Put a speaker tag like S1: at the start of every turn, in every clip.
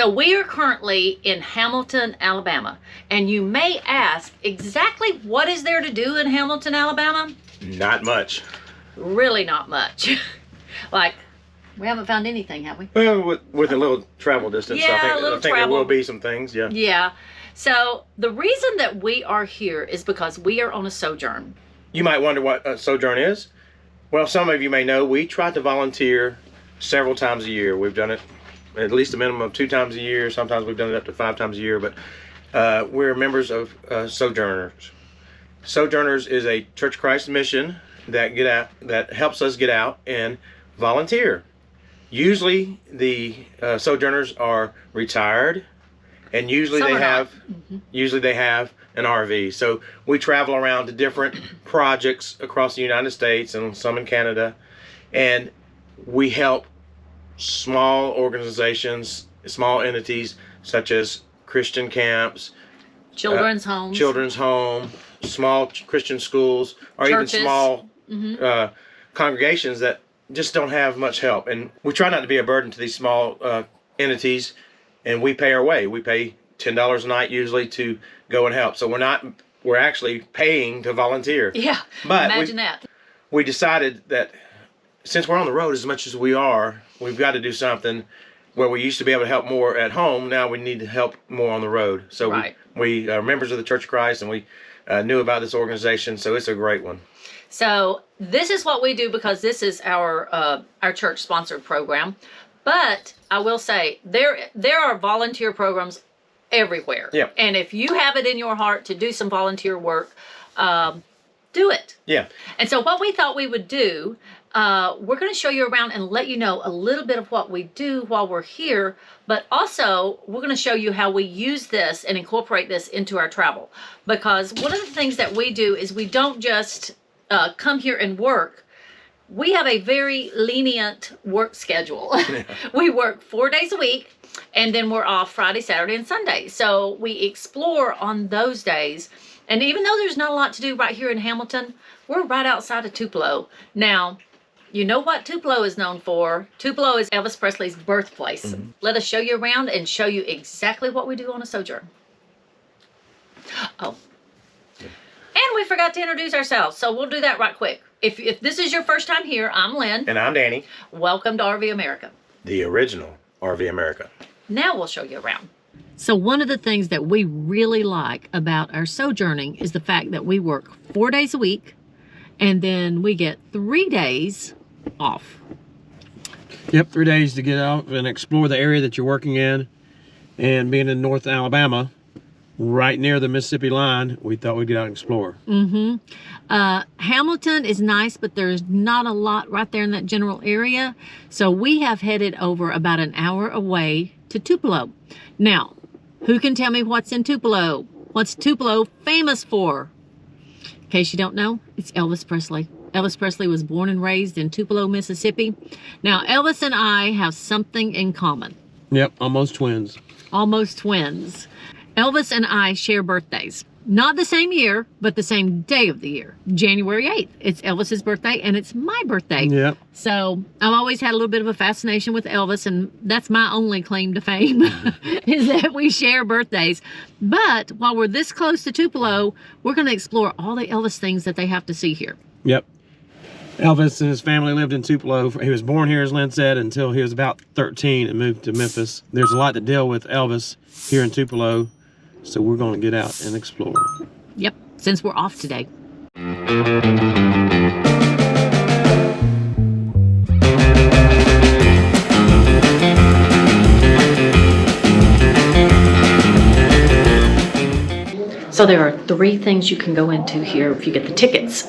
S1: So we are currently in Hamilton, Alabama. And you may ask, exactly what is there to do in Hamilton, Alabama?
S2: Not much.
S1: Really not much. Like, we haven't found anything, have we?
S2: Well, with a little travel distance,
S1: Yeah,
S2: I
S1: a little
S2: think
S1: travel.
S2: there will be some things, yeah.
S1: Yeah. So the reason that we are here is because we are on a sojourn.
S2: You might wonder what a sojourn is. Well, some of you may know we try to volunteer several times a year. We've done it at least a minimum of 2 times a year. Sometimes we've done it up to 5 times a year, but we're members of Sojourners. Sojourners is a Church of Christ mission that helps us get out and volunteer. Usually the Sojourners are retired, and usually
S1: Some
S2: they
S1: are not.
S2: have an RV. So we travel around to different projects across the United States and some in Canada, and we help small organizations, small entities such as Christian camps,
S1: Children's homes.
S2: children's home, small Christian schools, or
S1: Churches.
S2: even small congregations that just don't have much help. And we try not to be a burden to these small entities, and we pay our way. We pay $10 a night usually to go and help. So we're actually paying to volunteer.
S1: Yeah,
S2: But
S1: imagine that.
S2: We decided that since we're on the road as much as we are, we've got to do something where we used to be able to help more at home. Now we need to help more on the road. So
S1: Right.
S2: we are members of the Church of Christ, and we knew about this organization, so it's a great one.
S1: So this is what we do because this is our church sponsored program. But I will say there are volunteer programs everywhere.
S2: Yeah.
S1: And if you have it in your heart to do some volunteer work, do it.
S2: Yeah.
S1: And so what we thought we would do, we're going to show you around and let you know a little bit of what we do while we're here, but also we're going to show you how we use this and incorporate this into our travel. Because one of the things that we do is we don't just come here and work. We have a very lenient work schedule. We work 4 days a week, and then we're off Friday, Saturday, and Sunday. So we explore on those days. And even though there's not a lot to do right here in Hamilton, we're right outside of Tupelo. Now, you know what Tupelo is known for. Tupelo is Elvis Presley's birthplace.
S2: Mm-hmm.
S1: Let us show you around and show you exactly what we do on a sojourn. Oh. And we forgot to introduce ourselves, so we'll do that right quick. If this is your first time here, I'm Lynn.
S2: And I'm Danny,
S1: Welcome to RV America.
S2: the original RV America.
S1: Now we'll show you around. So one of the things that we really like about our sojourning is the fact that we work 4 days a week, and then we get 3 days off.
S3: Yep, 3 days to get out and explore the area that you're working in. And being in North Alabama, right near the Mississippi line, we thought we'd get out and explore.
S1: Hamilton is nice, but there's not a lot right there in that general area. So we have headed over about an hour away to Tupelo. Now, who can tell me what's in Tupelo? What's Tupelo famous for? In case you don't know, it's Elvis Presley. Elvis Presley was born and raised in Tupelo, Mississippi. Now, Elvis and I have something in common.
S3: Yep, almost twins.
S1: Almost twins. Elvis and I share birthdays. Not the same year, but the same day of the year. January 8th. It's Elvis's birthday, and it's my birthday.
S3: Yep.
S1: So I've always had a little bit of a fascination with Elvis, and that's my only claim to fame, is that we share birthdays. But while we're this close to Tupelo, we're going to explore all the Elvis things that they have to see here.
S3: Yep. Elvis and his family lived in Tupelo. He was born here, as Lynn said, until he was about 13 and moved to Memphis. There's a lot to deal with Elvis here in Tupelo, so we're going to get out and explore.
S1: Yep, since we're off today. So there are 3 things you can go into here if you get the tickets.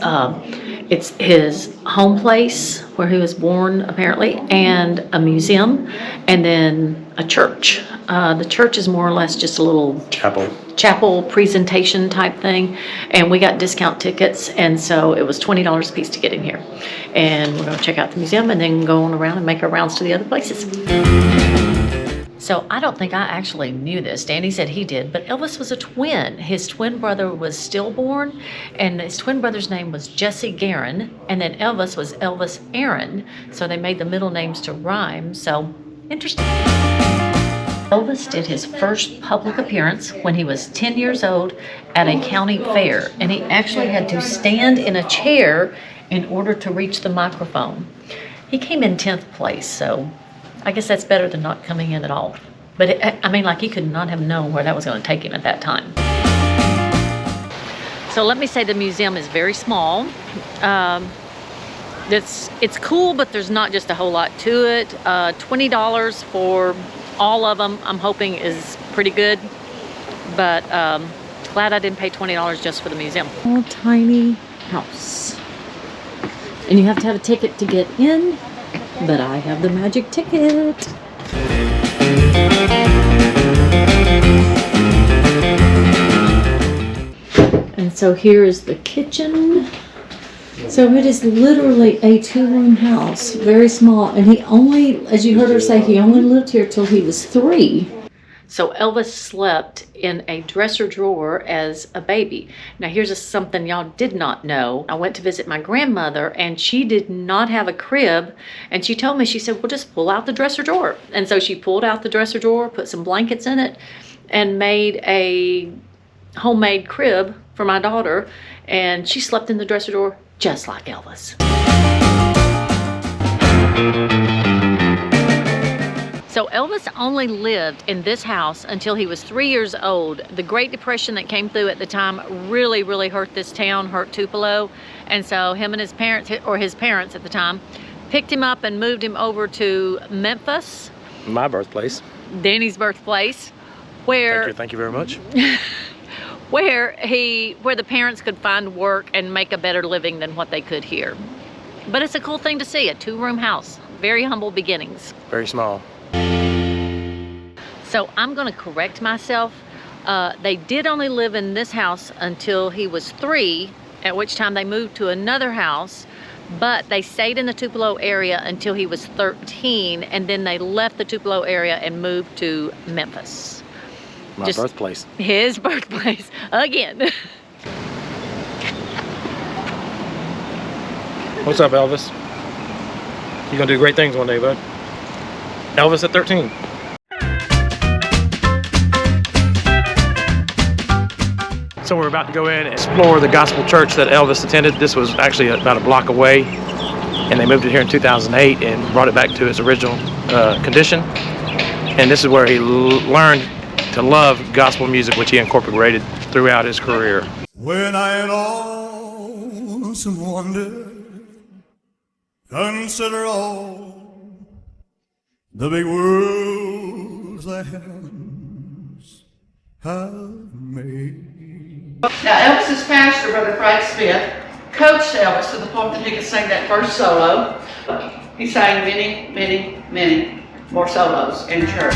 S1: It's his home place where he was born, apparently, and a museum, and then a church. The church is more or less just a little chapel presentation type thing, and we got discount tickets, and so it was $20 a piece to get in here. And we're going to check out the museum and then go on around and make our rounds to the other places. So I don't think I actually knew this. Danny said he did, but Elvis was a twin. His twin brother was stillborn, and his twin brother's name was Jesse Guerin, and then Elvis was Elvis Aaron. So they made the middle names to rhyme. So interesting. Elvis did his first public appearance when he was 10 years old at a county fair, and he actually had to stand in a chair in order to reach the microphone. He came in 10th place, so I guess that's better than not coming in at all. But I mean, like, he could not have known where that was going to take him at that time. So let me say the museum is very small. It's cool, but there's not just a whole lot to it. $20 for all of them, I'm hoping, is pretty good. But glad I didn't pay $20 just for the museum. Little tiny house. And you have to have a ticket to get in, but I have the magic ticket. And so here is the kitchen. So it is literally a 2-room house, very small. And he only, as you heard her say, he only lived here till he was 3. So Elvis slept in a dresser drawer as a baby. Now here's something y'all did not know. I went to visit my grandmother and she did not have a crib. And she told me, she said, well, just pull out the dresser drawer. And so she pulled out the dresser drawer, put some blankets in it, and made a homemade crib for my daughter. And she slept in the dresser drawer just like Elvis. So Elvis only lived in this house until he was 3 years old. The Great Depression that came through at the time really, really hurt this town, hurt Tupelo. And so him and his parents, or his parents at the time, picked him up and moved him over to Memphis.
S2: My birthplace.
S1: Danny's birthplace, where...
S2: Thank you very much.
S1: where the parents could find work and make a better living than what they could here. But it's a cool thing to see, a 2-room house. Very humble beginnings.
S2: Very small.
S1: So I'm going to correct myself. They did only live in this house until he was 3, at which time they moved to another house, but they stayed in the Tupelo area until he was 13, and then they left the Tupelo area and moved to Memphis.
S2: My birthplace.
S1: His birthplace, again.
S2: What's up, Elvis? You're gonna do great things one day, bud. Elvis at 13. So we're about to go in and explore the gospel church that Elvis attended. This was actually about a block away, and they moved it here in 2008 and brought it back to its original condition. And this is where he learned to love gospel music, which he incorporated throughout his career.
S4: When I in awesome wonder consider all the big worlds thy hands have made.
S5: Now Elvis's pastor, Brother Frank Smith, coached Elvis to the point that he could sing that first solo. He sang many, many, many more solos in church.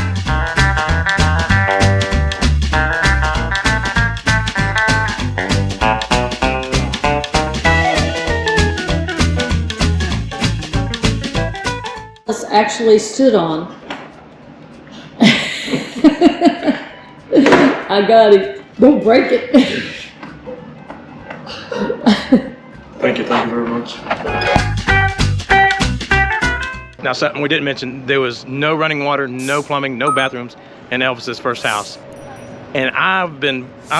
S1: Actually stood on. I got it. Don't break it.
S2: Thank you very much. Now, something we didn't mention, there was no running water, no plumbing, no bathrooms in Elvis's first house. And I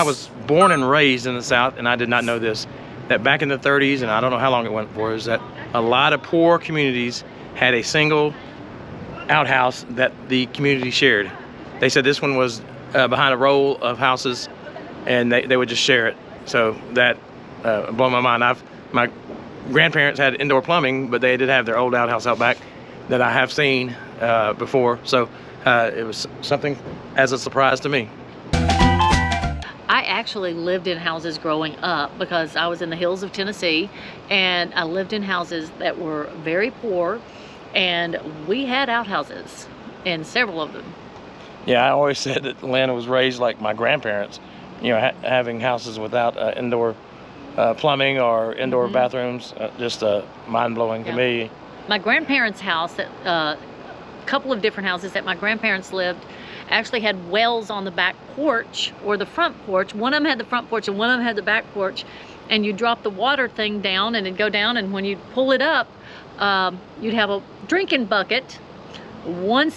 S2: was born and raised in the South, and I did not know this, that back in the 30s, and I don't know how long it went for, is that a lot of poor communities had a single outhouse that the community shared. They said this one was behind a row of houses, and they would just share it. So that blew my mind. My grandparents had indoor plumbing, but they did have their old outhouse out back that I have seen before. So it was something as a surprise to me.
S1: I actually lived in houses growing up because I was in the hills of Tennessee, and I lived in houses that were very poor, and we had outhouses in several of them.
S2: Yeah, I always said that Atlanta was raised like my grandparents, you know, having houses without indoor plumbing or indoor bathrooms, just mind-blowing to me.
S1: My grandparents' house, a couple of different houses that my grandparents lived, actually had wells on the back porch or the front porch. One of them had the front porch and one of them had the back porch, and you drop the water thing down and it'd go down, and when you pull it up, you'd have a drinking bucket, one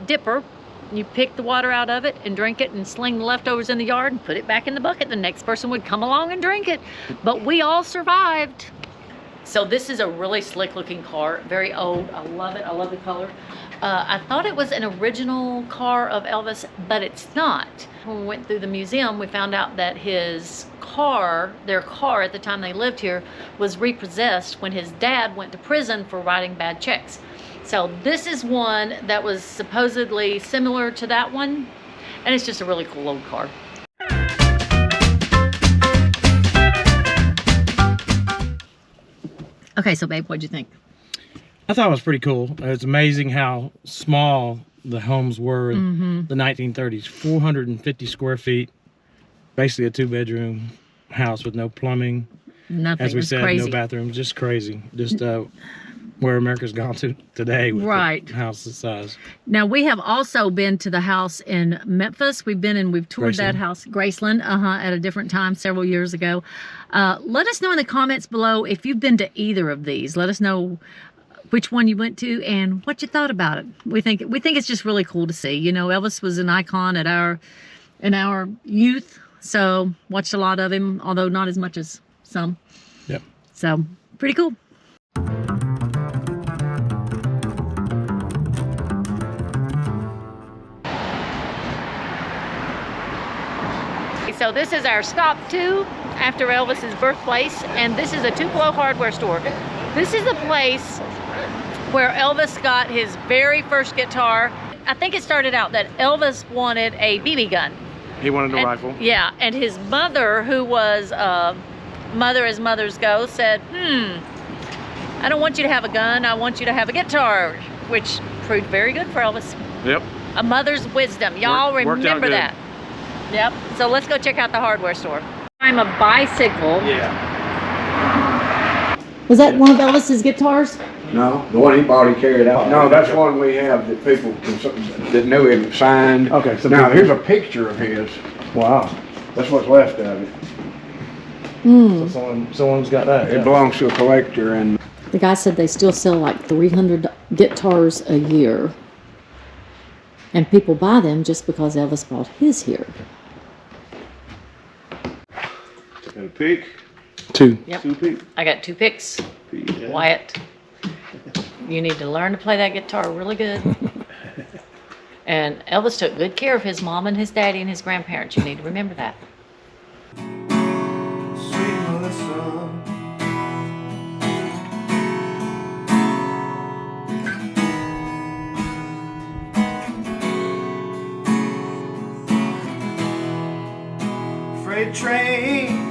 S1: dipper, You pick the water out of it and drink it and sling the leftovers in the yard and put it back in the bucket. The next person would come along and drink it. But we all survived. So this is a really slick looking car, very old. I love it. I love the color. I thought it was an original car of Elvis, but it's not. When we went through the museum, we found out that his car, their car at the time they lived here, was repossessed when his dad went to prison for writing bad checks. So this is one that was supposedly similar to that one, and it's just a really cool old car. Okay, so babe, what'd you think?
S3: I thought it was pretty cool. It's amazing how small the homes were in the 1930s. 450 square feet, basically a 2-bedroom house with no plumbing.
S1: Nothing.
S3: As we said,
S1: crazy.
S3: no bathrooms. Just crazy. Just where America's gone to today with the house this size.
S1: Now, we have also been to the house in Memphis. We've toured that house, Graceland, at a different time several years ago. Let us know in the comments below if you've been to either of these. Let us know which one you went to and what you thought about it. We think it's just really cool to see. You know, Elvis was an icon in our youth, so watched a lot of him, although not as much as some.
S3: Yep.
S1: So pretty cool. So this is our stop 2 after Elvis's birthplace, and this is a Tupelo hardware store. This is the place where Elvis got his very first guitar. I think it started out that Elvis wanted a BB gun.
S2: He wanted a rifle.
S1: Yeah, and his mother, who was mother as mothers go, said, I don't want you to have a gun, I want you to have a guitar, which proved very good for Elvis.
S2: Yep.
S1: A mother's wisdom. Y'all remember
S2: good.
S1: that. Yep. So let's go check out the hardware store. I'm a bicycle.
S2: Yeah.
S1: Was that one of Elvis's guitars?
S6: No, the one he bought, he carried out. No, that's one we have that people that knew him signed.
S3: Okay, so
S6: now here's a picture of his.
S3: Wow.
S6: That's what's left of it.
S3: So someone's got that.
S6: It belongs to a collector, and
S1: The guy said they still sell like 300 guitars a year. And people buy them just because Elvis bought his here.
S6: a pick.
S3: 2.
S1: Yep.
S6: 2 pick.
S1: I got 2 picks.
S6: Yeah.
S1: Wyatt, you need to learn to play that guitar really good. And Elvis took good care of his mom and his daddy and his grandparents. You need to remember that.
S4: Sweet Melissa, freight train,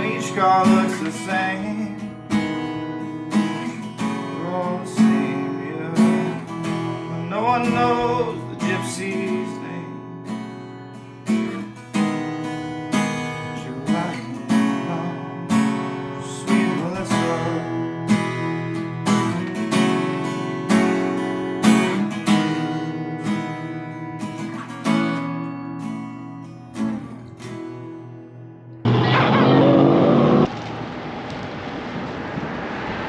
S4: each car looks the same. Oh, Savior, no one knows the gypsy's name. She like sweet Melissa.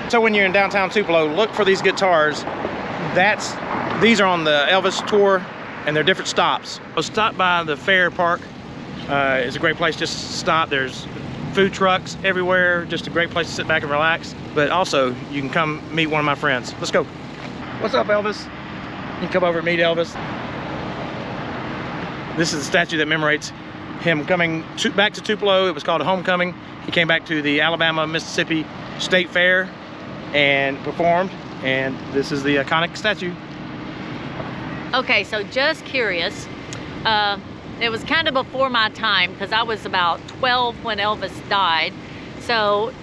S2: So when you're in downtown Tupelo, look for these guitars. These are on the Elvis tour, and they're different stops. So stop by the fair park. It's a great place just to stop. There's food trucks everywhere. Just a great place to sit back and relax. But also, you can come meet one of my friends. Let's go. What's up, Elvis? You can come over and meet Elvis. This is a statue that commemorates him coming back to Tupelo. It was called a homecoming. He came back to the Alabama-Mississippi State Fair and performed, and this is the iconic statue.
S1: Okay, so just curious. It was kind of before my time because I was about 12 when Elvis died. So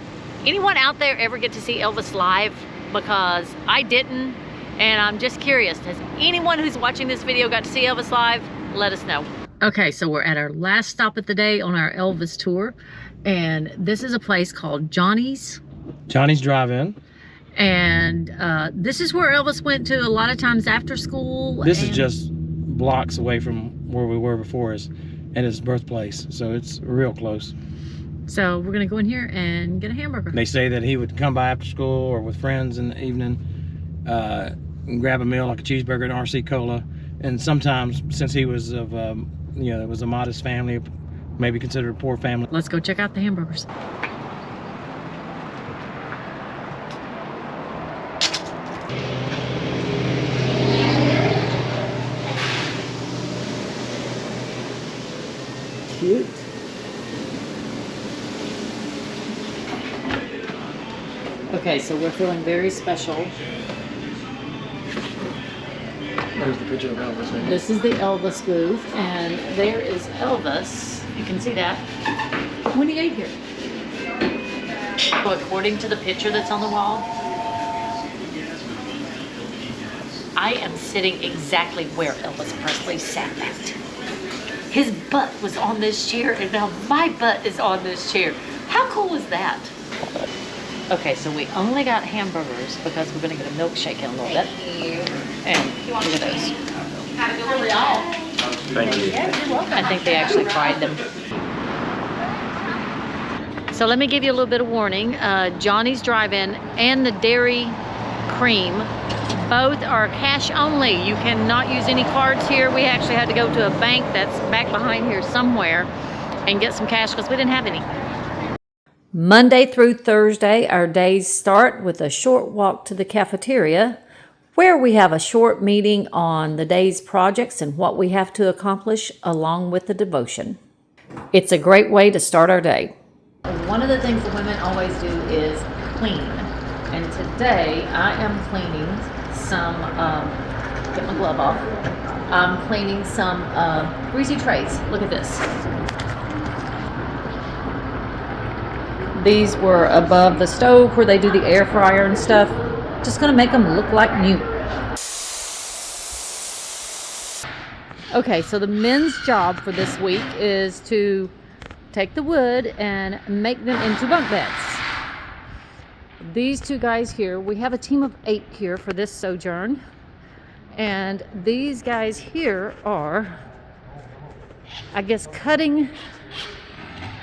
S1: anyone out there ever get to see Elvis live? Because I didn't, and I'm just curious. Has anyone who's watching this video got to see Elvis live? Let us know. Okay, so we're at our last stop of the day on our Elvis tour, and this is a place called Johnny's
S3: Drive-In.
S1: And this is where Elvis went to a lot of times after school.
S3: This is just blocks away from where we were before us and his birthplace, so it's real close.
S1: So we're gonna go in here and get a hamburger.
S3: They say that he would come by after school or with friends in the evening and grab a meal like a cheeseburger and RC Cola And sometimes, since he was of, it was a modest family, maybe considered a poor family.
S1: Let's go check out the hamburgers.
S6: Cute.
S1: Okay, so we're feeling very special.
S3: There's the picture of Elvis. Right?
S1: This is the Elvis booth, and there is Elvis. You can see that. When he ate here. So according to the picture that's on the wall, I am sitting exactly where Elvis Presley sat at. His butt was on this chair, and now my butt is on this chair. How cool is that? Okay, so we only got hamburgers because we're gonna get a milkshake in a little bit.
S7: Thank you.
S1: And look at those.
S7: Have a good one, y'all.
S2: Thank you.
S1: I think they actually fried them. So let me give you a little bit of warning. Johnny's Drive-In and the Dairy Cream, both are cash only. You cannot use any cards here. We actually had to go to a bank that's back behind here somewhere and get some cash because we didn't have any. Monday through Thursday, our days start with a short walk to the cafeteria, where we have a short meeting on the day's projects and what we have to accomplish, along with the devotion. It's a great way to start our day. One of the things the women always do is clean. And today I am cleaning some, get my glove off, I'm cleaning some greasy trays. Look at this. These were above the stove where they do the air fryer and stuff. Just gonna make them look like new. Okay, so the men's job for this week is to take the wood and make them into bunk beds. These two guys here, we have a team of 8 here for this sojourn. And these guys here are, I guess, cutting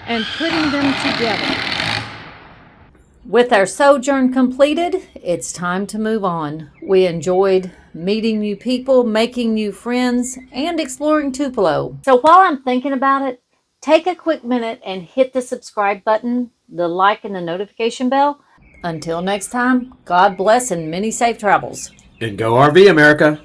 S1: and putting them together. With our sojourn completed, it's time to move on. We enjoyed meeting new people, making new friends, and exploring Tupelo. So while I'm thinking about it, take a quick minute and hit the subscribe button, the like, and the notification bell. Until next time, God bless and many safe travels.
S2: And go RV, America.